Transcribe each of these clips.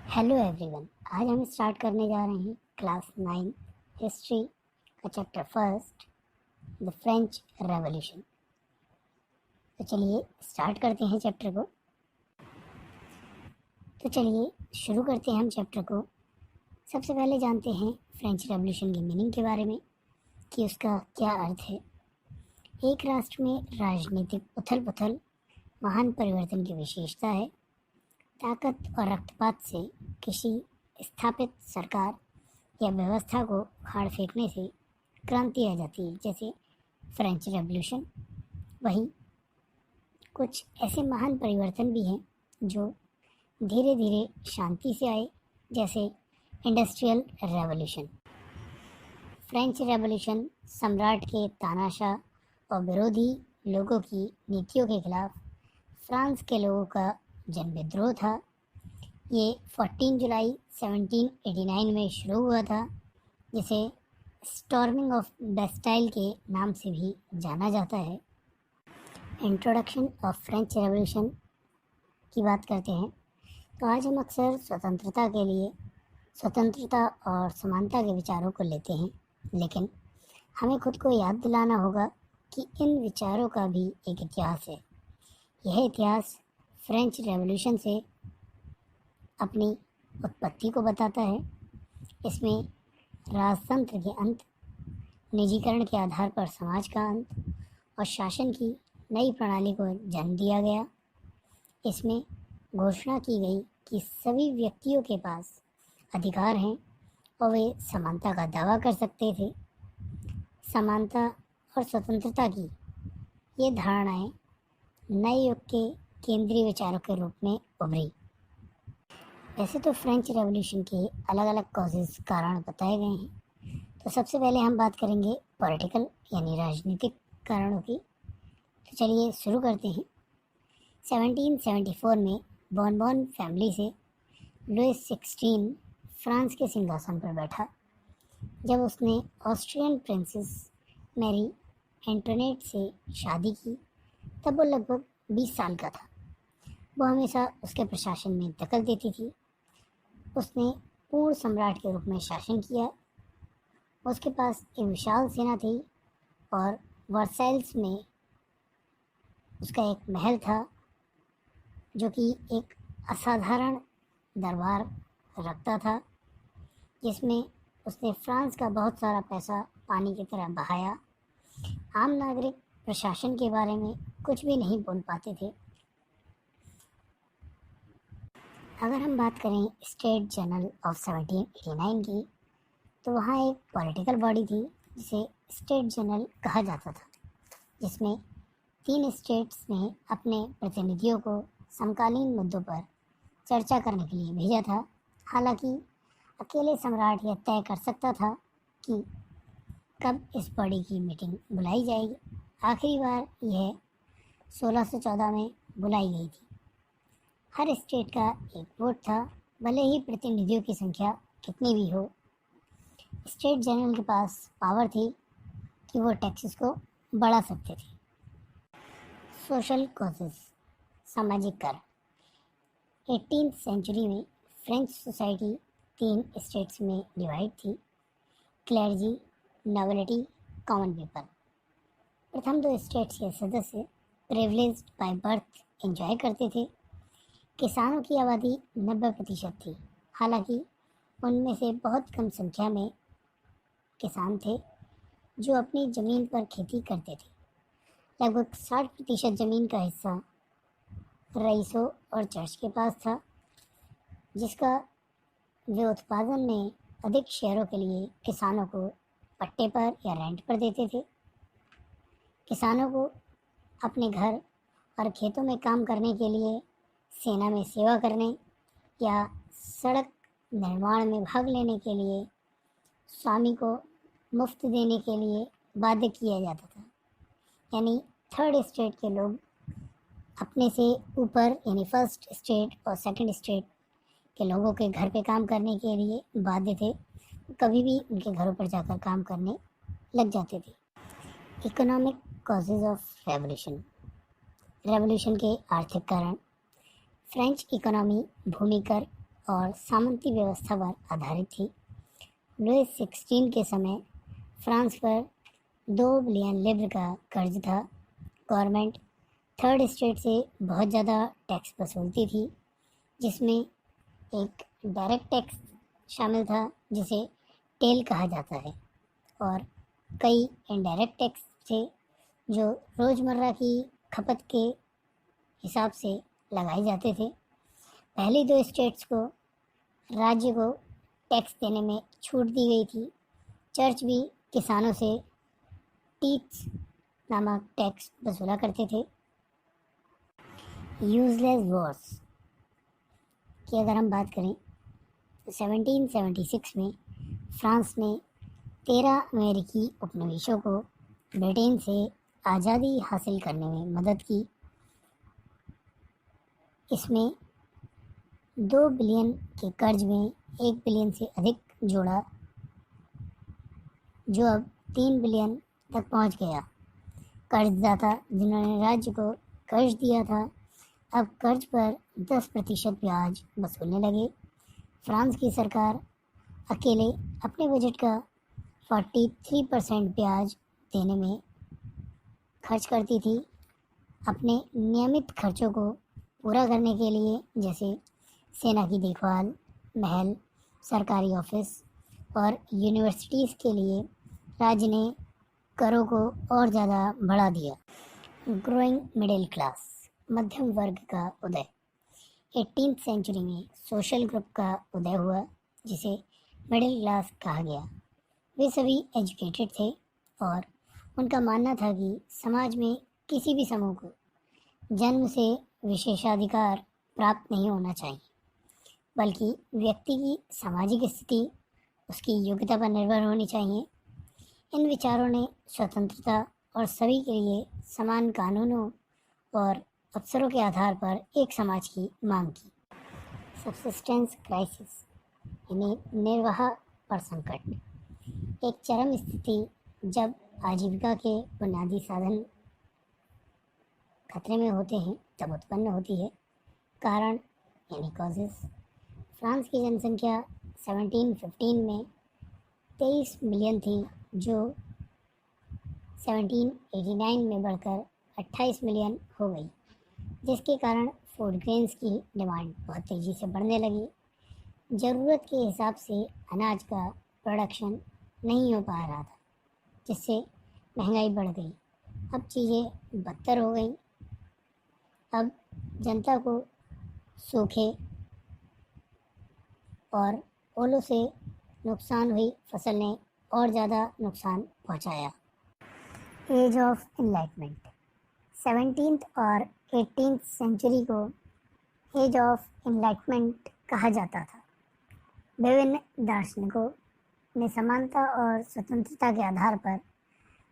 Hello everyone. आज हम start करने जा रहे हैं क्लास 9 हिस्ट्री का chapter first, the French revolution. तो चलिए स्टार्ट करते हैं चैप्टर को। चलिए शुरू करते हैं हम चैप्टर को। सबसे पहले जानते हैं फ्रेंच रेवोल्यूशन की मीनिंग के बारे में कि उसका क्या अर्थ है। एक राष्ट्र में राजनीतिक उथल पुथल महान परिवर्तन की विशेषता है। ताकत और रक्तपात से किसी स्थापित सरकार या व्यवस्था को उखाड़ फेंकने से क्रांति आ जाती है, जैसे फ्रेंच रेवोल्यूशन। वहीं कुछ ऐसे महान परिवर्तन भी हैं जो धीरे धीरे शांति से आए, जैसे इंडस्ट्रियल रेवोल्यूशन। फ्रेंच रेवोल्यूशन सम्राट के तानाशाह और विरोधी लोगों की नीतियों के खिलाफ फ्रांस के लोगों का जन विद्रोह था। ये 14 जुलाई 1789 में शुरू हुआ था, जिसे स्टॉर्मिंग ऑफ बेस्टाइल के नाम से भी जाना जाता है। इंट्रोडक्शन ऑफ फ्रेंच रेवोल्यूशन की बात करते हैं तो आज हम अक्सर स्वतंत्रता और समानता के विचारों को लेते हैं, लेकिन हमें खुद को याद दिलाना होगा कि इन विचारों का भी एक इतिहास है। यह इतिहास फ्रेंच रेवोल्यूशन से अपनी उत्पत्ति को बताता है। इसमें राजतंत्र के अंत, निजीकरण के आधार पर समाज का अंत और शासन की नई प्रणाली को जन्म दिया गया। इसमें घोषणा की गई कि सभी व्यक्तियों के पास अधिकार हैं और वे समानता का दावा कर सकते थे। समानता और स्वतंत्रता की ये धारणाएं नए युग के केंद्रीय विचारों के रूप में उभरी। वैसे तो फ्रेंच रेवोल्यूशन के अलग अलग कॉजेज, कारण बताए गए हैं। तो सबसे पहले हम बात करेंगे पॉलिटिकल यानी राजनीतिक कारणों की। तो चलिए शुरू करते हैं। 1774 में बॉनबॉन फैमिली से लुइस 16 फ्रांस के सिंहासन पर बैठा। जब उसने ऑस्ट्रियन प्रिंसेस मैरी एंटोनेट से शादी की तब वो लगभग 20 साल का था। वो हमेशा उसके प्रशासन में दखल देती थी। उसने पूर्ण सम्राट के रूप में शासन किया। उसके पास एक विशाल सेना थी और वर्साइल्स में उसका एक महल था जो कि एक असाधारण दरबार रखता था, जिसमें उसने फ्रांस का बहुत सारा पैसा पानी की तरह बहाया। आम नागरिक प्रशासन के बारे में कुछ भी नहीं बोल पाते थे। अगर हम बात करें स्टेट जनरल ऑफ 1789 की, तो वहाँ एक पॉलिटिकल बॉडी थी जिसे स्टेट जनरल कहा जाता था, जिसमें 3 स्टेट्स ने अपने प्रतिनिधियों को समकालीन मुद्दों पर चर्चा करने के लिए भेजा था। हालांकि अकेले सम्राट यह तय कर सकता था कि कब इस बॉडी की मीटिंग बुलाई जाएगी। आखिरी बार यह 1614 में बुलाई गई थी। हर स्टेट का एक वोट था, भले ही प्रतिनिधियों की संख्या कितनी भी हो। स्टेट जनरल के पास पावर थी कि वो टैक्सेस को बढ़ा सकते थे। सोशल कॉजेज, सामाजिक कारण। 18th सेंचुरी में फ्रेंच सोसाइटी 3 स्टेट्स में डिवाइड थी: क्लर्जी, नोबिलिटी, कॉमन पीपल। प्रथम 2 स्टेट्स के सदस्य प्रिविलेज्ड बाय बर्थ एंजॉय करते थे। किसानों की आबादी 90% थी। हालांकि उनमें से बहुत कम संख्या में किसान थे जो अपनी ज़मीन पर खेती करते थे। लगभग 60% ज़मीन का हिस्सा रईसों और चर्च के पास था, जिसका वे उत्पादन में अधिक शेयरों के लिए किसानों को पट्टे पर या रेंट पर देते थे। किसानों को अपने घर और खेतों में काम करने के लिए, सेना में सेवा करने या सड़क निर्माण में भाग लेने के लिए स्वामी को मुफ्त देने के लिए बाध्य किया जाता था। यानी थर्ड स्टेट के लोग अपने से ऊपर यानी फर्स्ट स्टेट और सेकंड स्टेट के लोगों के घर पे काम करने के लिए बाध्य थे। कभी भी उनके घरों पर जाकर काम करने लग जाते थे। Economic causes of revolution. Revolution के आर्थिक कारण। फ्रेंच इकोनॉमी भूमि कर और सामंती व्यवस्था पर आधारित थी। लुईस 16 के समय फ्रांस पर 2 बिलियन लिब्र का कर्ज था। गवर्नमेंट थर्ड स्टेट से बहुत ज़्यादा टैक्स वसूलती थी, जिसमें एक डायरेक्ट टैक्स शामिल था जिसे टेल कहा जाता है, और कई इनडायरेक्ट टैक्स थे जो रोज़मर्रा की खपत के हिसाब से लगाए जाते थे। पहली 2 स्टेट्स को राज्य को टैक्स देने में छूट दी गई थी। चर्च भी किसानों से टीथ्स नामक टैक्स वसूला करते थे। यूजलेस वॉर्स की अगर हम बात करें तो 1776 में फ्रांस ने 13 अमेरिकी उपनिवेशों को ब्रिटेन से आज़ादी हासिल करने में मदद की। इसमें 2 बिलियन के कर्ज में 1 बिलियन से अधिक जोड़ा, जो अब 3 बिलियन तक पहुंच गया। कर्जदाता जिन्होंने राज्य को कर्ज दिया था, अब कर्ज पर 10% ब्याज वसूलने लगे। फ्रांस की सरकार अकेले अपने बजट का 43% ब्याज देने में खर्च करती थी। अपने नियमित खर्चों को पूरा करने के लिए, जैसे सेना की देखभाल, महल, सरकारी ऑफिस और यूनिवर्सिटीज़ के लिए, राज्य ने करों को और ज़्यादा बढ़ा दिया। ग्रोइंग मिडिल क्लास, मध्यम वर्ग का उदय। 18th सेंचुरी में सोशल ग्रुप का उदय हुआ जिसे मिडिल क्लास कहा गया। वे सभी एजुकेटेड थे और उनका मानना था कि समाज में किसी भी समूह को जन्म से विशेषाधिकार प्राप्त नहीं होना चाहिए, बल्कि व्यक्ति की सामाजिक स्थिति उसकी योग्यता पर निर्भर होनी चाहिए। इन विचारों ने स्वतंत्रता और सभी के लिए समान कानूनों और अवसरों के आधार पर एक समाज की मांग की। सबसिस्टेंस क्राइसिस यानी निर्वाह पर संकट, एक चरम स्थिति जब आजीविका के बुनियादी साधन खतरे में होते हैं तब उत्पन्न होती है। कारण यानी कॉजेस। फ्रांस की जनसंख्या 1715 में 23 मिलियन थी, जो 1789 में बढ़कर 28 मिलियन हो गई, जिसके कारण फूड ग्रेन्स की डिमांड बहुत तेज़ी से बढ़ने लगी। ज़रूरत के हिसाब से अनाज का प्रोडक्शन नहीं हो पा रहा था, जिससे महंगाई बढ़ गई। अब चीज़ें बदतर हो गई। अब जनता को सूखे और ओलों से नुकसान हुई फसल ने और ज़्यादा नुकसान पहुंचाया। एज ऑफ इनलाइटमेंट, 17th और 18th सेंचुरी को एज ऑफ इनलाइटमेंट कहा जाता था। विभिन्न दार्शनिकों ने समानता और स्वतंत्रता के आधार पर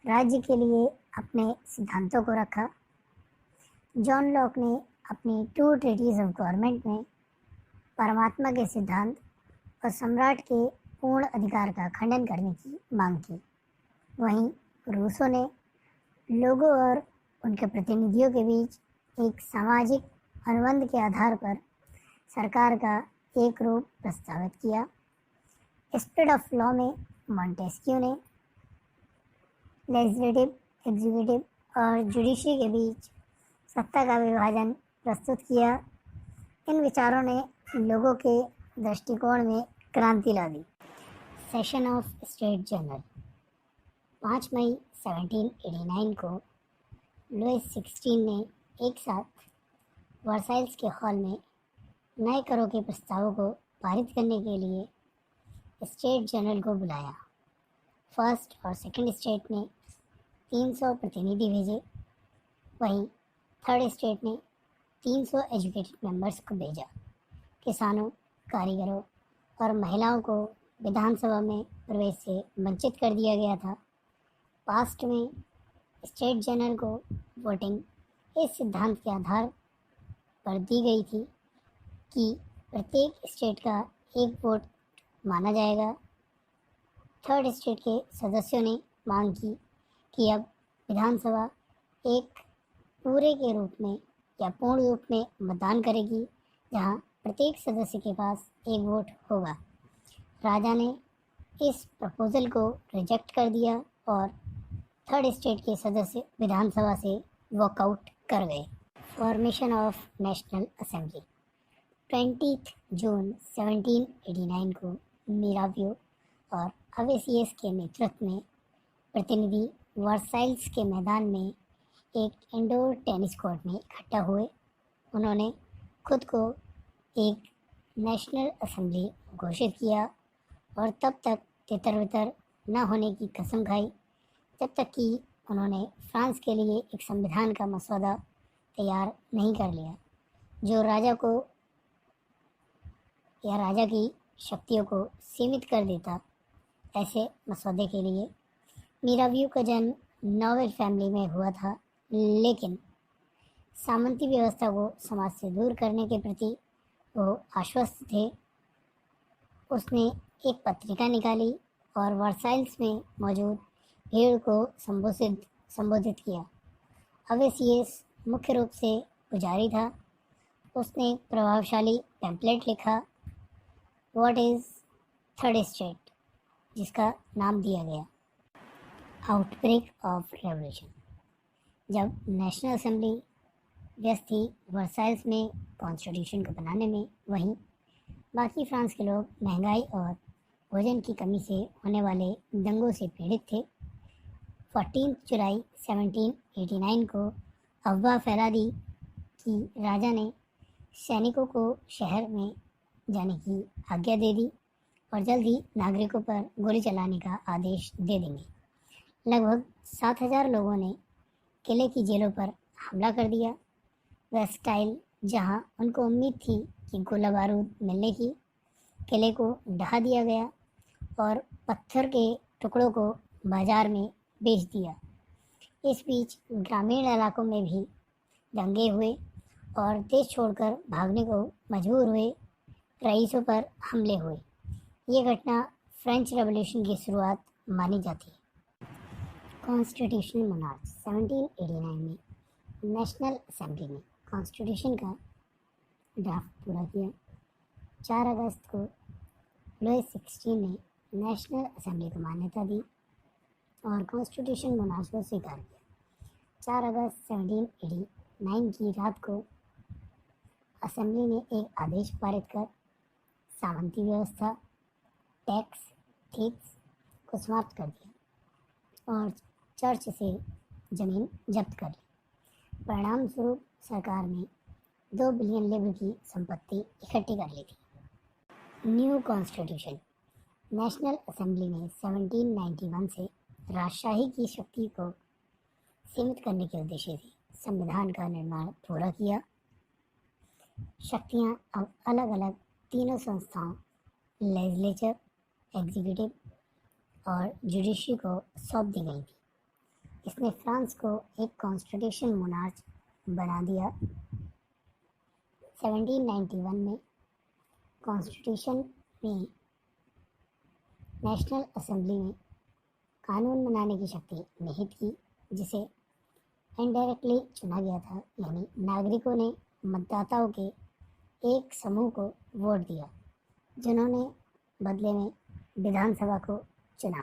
राज्य के लिए अपने सिद्धांतों को रखा। जॉन लॉक ने अपनी 2 ट्रीटीज ऑफ गवर्नमेंट में परमात्मा के सिद्धांत और सम्राट के पूर्ण अधिकार का खंडन करने की मांग की। वहीं रूसो ने लोगों और उनके प्रतिनिधियों के बीच एक सामाजिक अनुबंध के आधार पर सरकार का एक रूप प्रस्तावित किया। स्पिरिट ऑफ लॉ में मॉन्टेस्क्यू ने लेजिस्लेटिव, एग्जीक्यूटिव और जुडिशरी के बीच सत्ता का विभाजन प्रस्तुत किया। इन विचारों ने लोगों के दृष्टिकोण में क्रांति ला दी। सेशन ऑफ स्टेट जनरल, 5 मई 1789 को लुईस 16 ने एक साथ वर्साइल्स के हॉल में नए करों के प्रस्तावों को पारित करने के लिए स्टेट जनरल को बुलाया। फर्स्ट और सेकंड स्टेट ने 300 प्रतिनिधि भेजे, वहीं थर्ड स्टेट ने 300 एजुकेटेड मेंबर्स को भेजा। किसानों, कारीगरों और महिलाओं को विधानसभा में प्रवेश से वंचित कर दिया गया था। पास्ट में स्टेट जनरल को वोटिंग इस सिद्धांत के आधार पर दी गई थी कि प्रत्येक स्टेट का एक वोट माना जाएगा। थर्ड स्टेट के सदस्यों ने मांग की कि अब विधानसभा एक पूरे के रूप में या पूर्ण रूप में मतदान करेगी, जहां प्रत्येक सदस्य के पास एक वोट होगा। राजा ने इस प्रपोजल को रिजेक्ट कर दिया और थर्ड स्टेट के सदस्य विधानसभा से वॉकआउट कर गए। फॉर्मेशन ऑफ नेशनल असेंबली 20 जून 1789 को मिराबियो और अवेसियस के नेतृत्व में प्रतिनिधि वर्साइल्स के मैदान में एक इंडोर टेनिस कोर्ट में इकट्ठा हुए। उन्होंने खुद को एक नेशनल असेंबली घोषित किया और तब तक तितर-बितर न होने की कसम खाई जब तक कि उन्होंने फ्रांस के लिए एक संविधान का मसौदा तैयार नहीं कर लिया जो राजा को या राजा की शक्तियों को सीमित कर देता। ऐसे मसौदे के लिए मिराबियो का जन्म नोबेल फैमिली में हुआ था, लेकिन सामंती व्यवस्था को समाज से दूर करने के प्रति वो आश्वस्त थे। उसने एक पत्रिका निकाली और वर्साइल्स में मौजूद भीड़ को संबोधित किया। अवेसियस मुख्य रूप से पुजारी था। उसने प्रभावशाली पैम्पलेट लिखा, व्हाट इज़ थर्ड स्टेट, जिसका नाम दिया गया आउटब्रेक ऑफ रेवोल्यूशन। जब नेशनल असेंबली व्यस्त थी वर्साइल्स में कॉन्स्टिट्यूशन को बनाने में, वहीं बाकी फ्रांस के लोग महंगाई और भोजन की कमी से होने वाले दंगों से पीड़ित थे। 14 जुलाई 1789 को अफवाह फैला दी कि राजा ने सैनिकों को शहर में जाने की आज्ञा दे दी और जल्द ही नागरिकों पर गोली चलाने का आदेश दे देंगे। लगभग 7,000 लोगों ने किले की जेलों पर हमला कर दिया। वेस्टाइल, जहां उनको उम्मीद थी कि गोला बारूद मिलने की, किले को ढहा दिया गया और पत्थर के टुकड़ों को बाजार में बेच दिया। इस बीच ग्रामीण इलाकों में भी दंगे हुए और देश छोड़कर भागने को मजबूर हुए रईसों पर हमले हुए। ये घटना फ्रेंच रेवोल्यूशन की शुरुआत मानी जाती है। कॉन्स्टिट्यूशनल मोनार्च 1789 में नेशनल असेंबली ने कॉन्स्टिट्यूशन का ड्राफ्ट पूरा किया। 4 अगस्त को लुई 16 ने नेशनल असेंबली को मान्यता दी और कॉन्स्टिट्यूशन मोनार्च को स्वीकार किया। 4 अगस्त 1789 की रात को असेंबली ने एक आदेश पारित कर सामंती व्यवस्था, टैक्स, थीफ्स को समाप्त कर दिया और चर्च से जमीन जब्त कर ली। परिणाम स्वरूप सरकार ने 2 बिलियन लिब्र की संपत्ति इकट्ठी कर ली थी। न्यू कॉन्स्टिट्यूशन नेशनल असेंबली ने 1791 से राजशाही की शक्ति को सीमित करने के उद्देश्य से संविधान का निर्माण पूरा किया। शक्तियाँ अब अलग अलग तीनों संस्थाओं लेजिस्लेचर, एग्जीक्यूटिव और जुडिशरी को सौंप दी गई थी। इसने फ्रांस को एक कॉन्स्टिट्यूशन मोनार्च बना दिया। 1791 में कॉन्स्टिट्यूशन में नेशनल असेंबली में कानून बनाने की शक्ति निहित की, जिसे इनडायरेक्टली चुना गया था, यानी नागरिकों ने मतदाताओं के एक समूह को वोट दिया जिन्होंने बदले में विधानसभा को चुना।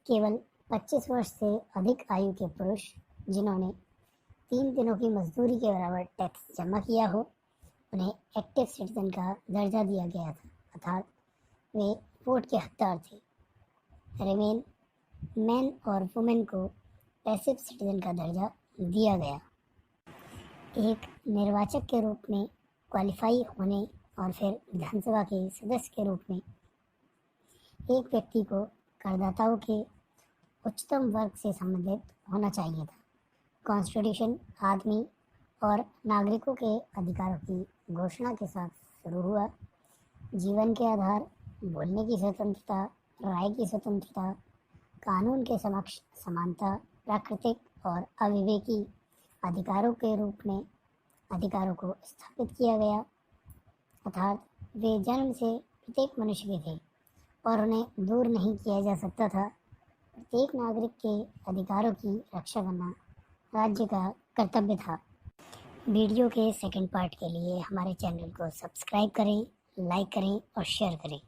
केवल 25 वर्ष से अधिक आयु के पुरुष जिन्होंने 3 दिनों की मजदूरी के बराबर टैक्स जमा किया हो, उन्हें एक्टिव सिटीजन का दर्जा दिया गया था, अर्थात वे वोट के हकदार थे। रिमेन मैन और वुमेन को पैसिव सिटीजन का दर्जा दिया गया। एक निर्वाचक के रूप में क्वालिफाई होने और फिर विधानसभा के सदस्य के रूप में एक व्यक्ति को करदाताओं के उच्चतम वर्ग से संबंधित होना चाहिए था। कॉन्स्टिट्यूशन आदमी और नागरिकों के अधिकारों की घोषणा के साथ शुरू हुआ। जीवन के आधार, बोलने की स्वतंत्रता, राय की स्वतंत्रता, कानून के समक्ष समानता, प्राकृतिक और अविवेकी अधिकारों के रूप में अधिकारों को स्थापित किया गया, अर्थात वे जन्म से प्रत्येक मनुष्य के थे और उन्हें दूर नहीं किया जा सकता था। प्रत्येक नागरिक के अधिकारों की रक्षा करना राज्य का कर्तव्य था। वीडियो के सेकंड पार्ट के लिए हमारे चैनल को सब्सक्राइब करें, लाइक करें और शेयर करें।